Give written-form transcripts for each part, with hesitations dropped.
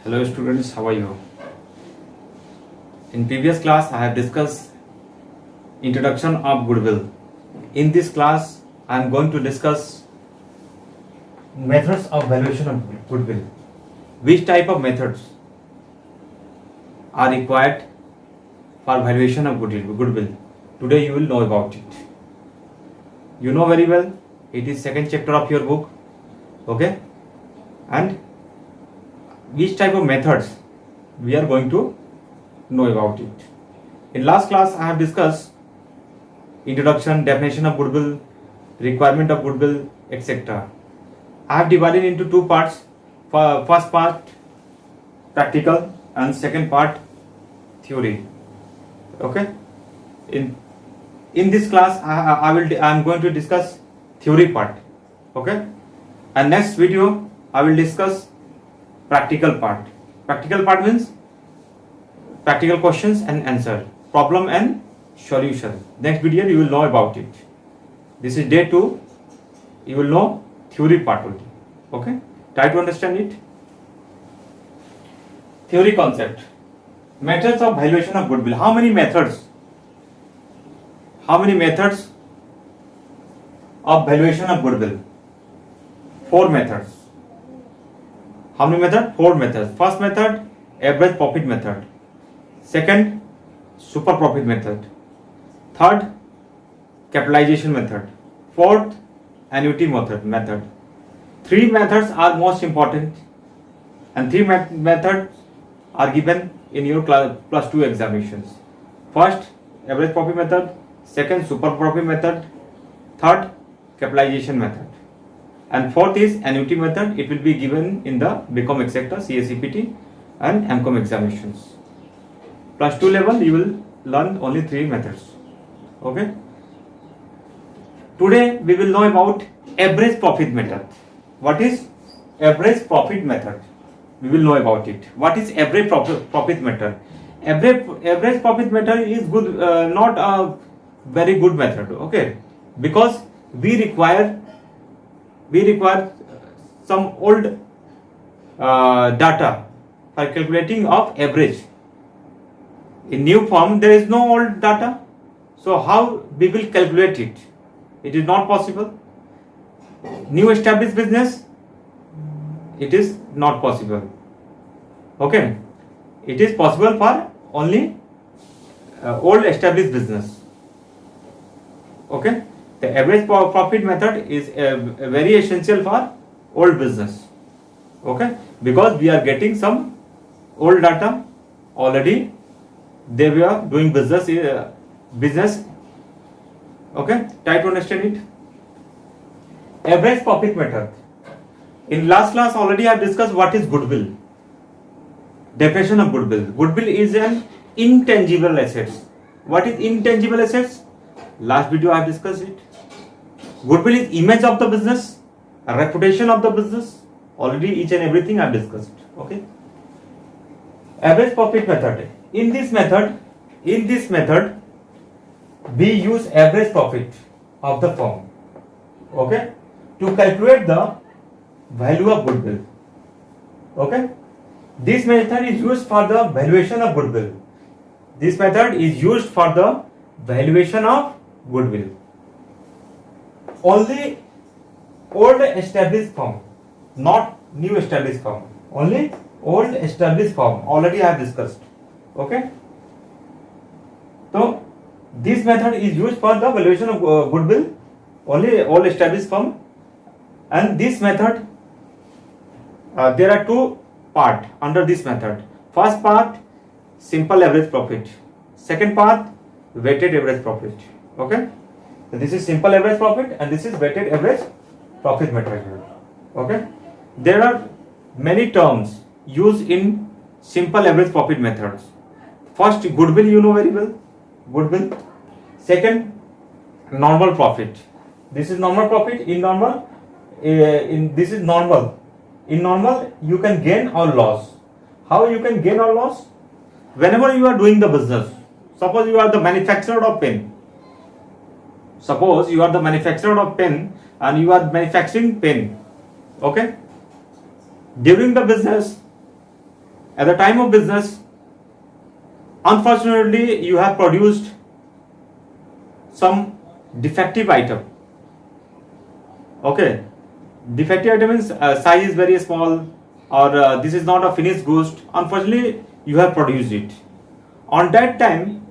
Hello students, how are you? In previous class I have discussed introduction of goodwill. In this class I am going to discuss methods of valuation of goodwill. Which type of methods are required for valuation of goodwill? Today you will know about it. You know very well, it is second chapter of your book. Okay? And which type of methods we are going to know about it. In last class I have discussed introduction, definition of goodwill, requirement of goodwill, etc. I have divided into two parts. First part practical and second part theory. Okay? In this class I am going to discuss theory part. Okay? And next video I will discuss practical part. Practical part means practical questions and answer, problem and solution. Next video you will know about it. This is day 2. You will know theory part only. Okay? Try to understand it. Theory concept. Methods of valuation of goodwill. How many methods? How many methods of valuation of goodwill? 4 methods. How many methods? 4 methods. First method, average profit method. Second, super profit method. Third, capitalization method. Fourth, annuity method. 3 methods are most important, and 3 methods are given in your plus 2 examinations. First, average profit method. Second, super profit method. Third, capitalization method. And fourth is annuity method. It will be given in the BCom etc., CACPT and MCom examinations. Plus 2 level you will learn only 3 methods. Okay. Today we will know about average profit method. What is average profit method? We will know about it. What is average profit method? Average profit method is good, not a very good method. Okay, because we require some old data for calculating of average. In new form there is no old data, so how we will calculate it? It is not possible. New established business, it is not possible. Okay, it is possible for only old established business. Okay, the average profit method is very essential for old business. Okay, because we are getting some old data already. They were doing business. Okay, try to understand it. Average profit method. In last class already I have discussed what is goodwill. Definition of goodwill. Goodwill is an intangible assets. What is intangible assets? Last video I have discussed it. Goodwill is image of the business, a reputation of the business. Already each and everything I have discussed. Okay. Average profit method. In this method, we use average profit of the firm. Okay, to calculate the value of goodwill. Okay, this method is used for the valuation of goodwill. This method is used for the valuation of goodwill. Only old established firm, not new established firm. Only old established firm. Already I have discussed. Okay. So this method is used for the valuation of goodwill. Only old established firm. And this method, there are 2 parts under this method. First part, simple average profit. Second part, weighted average profit. Okay. So this is simple average profit and this is weighted average profit method. Okay. There are many terms used in simple average profit methods. First, goodwill, you know very well. Goodwill. Second, normal profit. This is normal profit. In normal, this is normal. In normal, you can gain or loss. How you can gain or loss? Whenever you are doing the business. Suppose you are the manufacturer of pen. Suppose you are the manufacturer of pen and you are manufacturing pen. Okay. During the business, At the time of business, unfortunately, you have produced some defective item. Okay, defective item means size is very small, or this is not a finished goods. Unfortunately, you have produced it. On that time,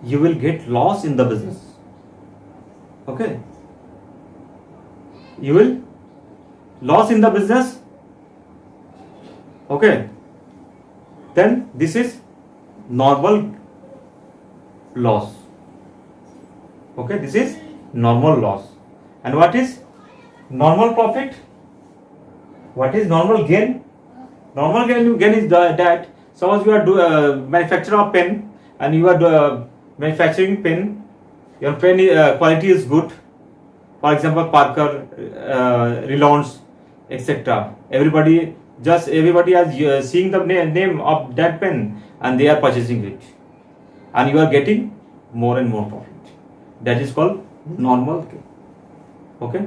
you will get loss in the business. Okay, you will loss in the business. Okay, then this is normal loss. Okay, this is normal loss. And what is normal profit? What is normal gain? Normal gain is that suppose you are manufacturer of pen, and you are manufacturing pen. Your pen quality is good. For example, Parker, Reliance, etc. Everybody is seeing the name of that pen, and they are purchasing it, and you are getting more and more profit. That is called normal gain. Okay,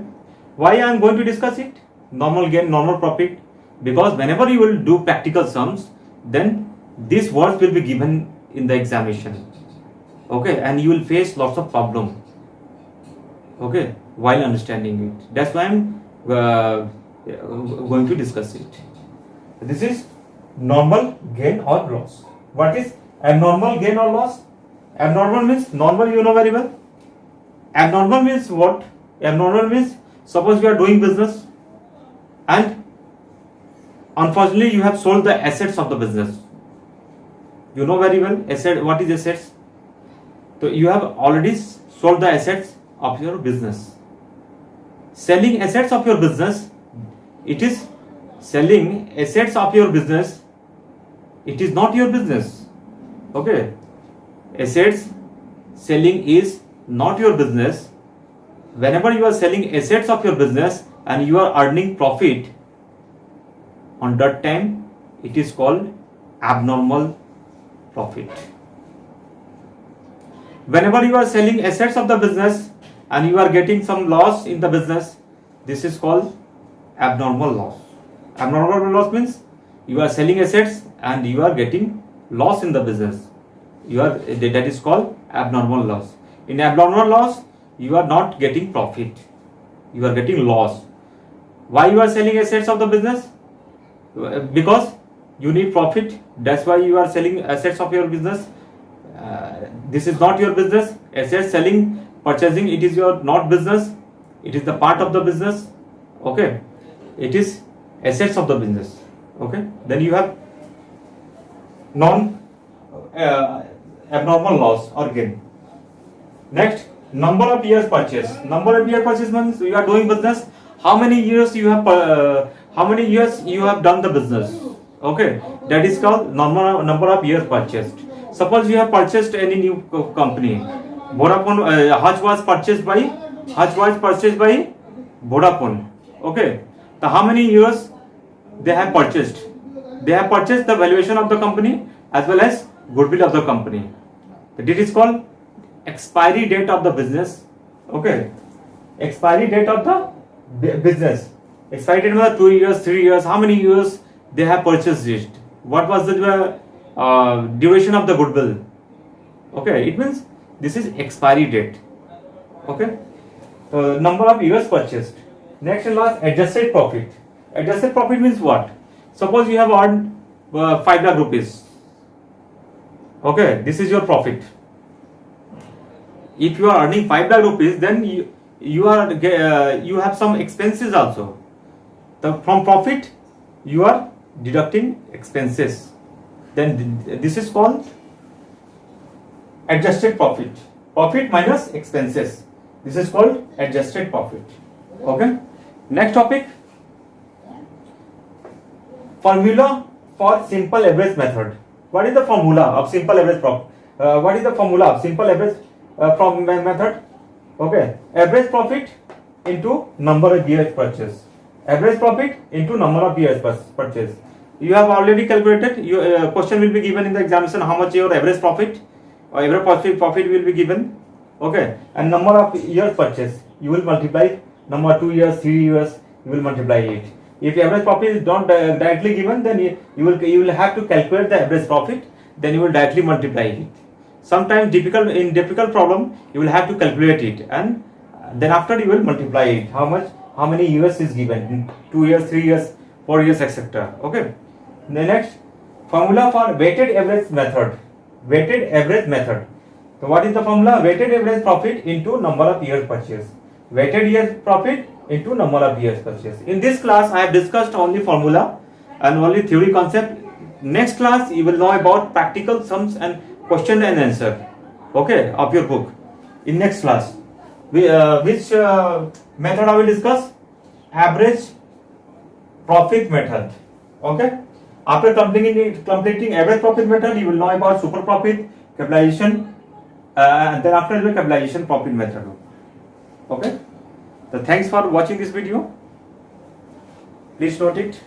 why I am going to discuss it? Normal gain, normal profit, because whenever you will do practical sums, then these words will be given in the examination. Okay, and you will face lots of problem. Okay, while understanding it. That's why I am going to discuss it. This is normal gain or loss. What is abnormal gain or loss? Abnormal means normal, you know very well. Abnormal means what? Abnormal means suppose you are doing business and unfortunately you have sold the assets of the business. You know very well asset. What is assets? So you have already sold the assets of your business. Selling assets of your business, it is selling assets of your business. It is not your business. Okay, assets selling is not your business. Whenever you are selling assets of your business and you are earning profit, on that time it is called abnormal profit. Whenever you are selling assets of the business and you are getting some loss in the business, this is called abnormal loss. Abnormal loss means you are selling assets and you are getting loss in the business. That is called abnormal loss. In abnormal loss, you are not getting profit. You are getting loss. Why you are selling assets of the business? Because you need profit. That's why you are selling assets of your business. This is not your business. Assets selling, purchasing, it is your not business. It is the part of the business. Okay, it is assets of the business. Okay, then you have abnormal loss or gain. Next, number of years purchase. Number of years purchase means you are doing business. How many years you have done the business? Okay, that is called number of years purchased. Suppose you have purchased any new company. Vodafone, Hutch was purchased by Vodafone. Okay, so how many years they have purchased? They have purchased the valuation of the company as well as goodwill of the company. This is called expiry date of the business. Okay, expiry date of the business. Expiry date was 2 years, 3 years. How many years they have purchased it? What was the duration of the goodwill? Okay, it means this is expiry date. Okay, number of years purchased. Next and last, adjusted profit. Adjusted profit means what? Suppose you have earned 5 lakh rupees. Okay, this is your profit. If you are earning 5 lakh rupees, then you have some expenses also. From profit, you are deducting expenses. Then this is called adjusted profit. Profit minus expenses. This is called adjusted profit. Okay. Next topic. Formula for simple average method. What is the formula of simple average profit? What is the formula of simple average from method? Okay, average profit into number of years purchase. Average profit into number of years purchase. You have already calculated. Your question will be given in the examination. How much your average profit or average profit will be given. Okay, and number of years purchase. You will multiply number 2 years, 3 years. You will multiply it. If average profit is not directly given, then you will have to calculate the average profit. Then you will directly multiply it. Sometimes in difficult problem you will have to calculate it, and then after you will multiply it. How many years is given? 2 years, 3 years, 4 years, etc. Okay. The next formula for weighted average method. Weighted average method. So what is the formula? Weighted average profit into number of years purchased. Weighted years profit into number of years purchased. In this class I have discussed only formula and only theory concept. Next class you will know about practical sums and question and answer, okay, of your book. In next class, which method I will discuss? Average profit method. Okay. After completing average profit method, you will know about super profit, capitalization, and then after the capitalization profit method. Okay. So thanks for watching this video. Please note it.